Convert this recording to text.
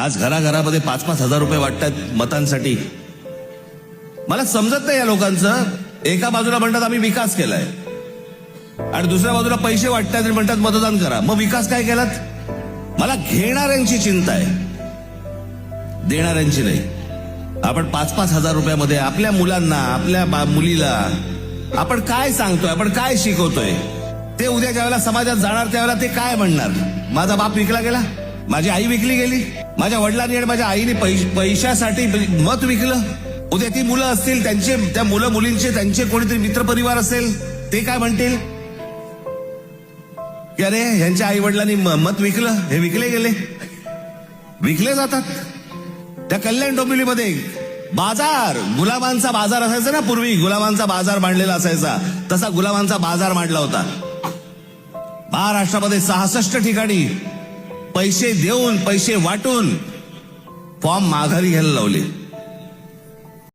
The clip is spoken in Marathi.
आज घराघरामध्ये 5-5 हजार रुपये वाटतात मतांसाठी. मला समजत नाही या लोकांचं. एका बाजूला म्हणतात आम्ही विकास केलाय आणि दुसऱ्या बाजूला पैसे वाटतात आणि म्हणतात मतदान करा. मग विकास काय केलात? मला घेणाऱ्यांची चिंता आहे, देणाऱ्यांची नाही. आपण 5-5 हजार रुपयामध्ये आपल्या मुलांना, आपल्या मुलीला आपण काय सांगतोय, आपण काय शिकवतोय? ते उद्या ज्यावेळेला समाजात जाणार त्यावेळेला ते काय म्हणणार? माझा बाप विकला गेला, माझी आई विकली गेली, माझ्या वडिलांनी आणि माझ्या आईने पैशासाठी मत विकलं. उद्या ती मुलं असतील, त्यांचे त्या मुलं मुलींचे त्यांचे कोणीतरी मित्रपरिवार असेल, ते काय म्हणतील की अरे ह्यांच्या आई वडिलांनी मत विकलं, हे विकले गेले. विकले जातात. त्या कल्याण डोंबिवलीमध्ये बाजार, गुलाबांचा बाजार असायचा ना पूर्वी, गुलाबांचा बाजार मांडलेला असायचा, तसा गुलाबांचा बाजार मांडला होता. महाराष्ट्रामध्ये 66 ठिकाणी पैसे देऊन, पैसे वाटून फॉर्म माघारी घ्यायला लावले.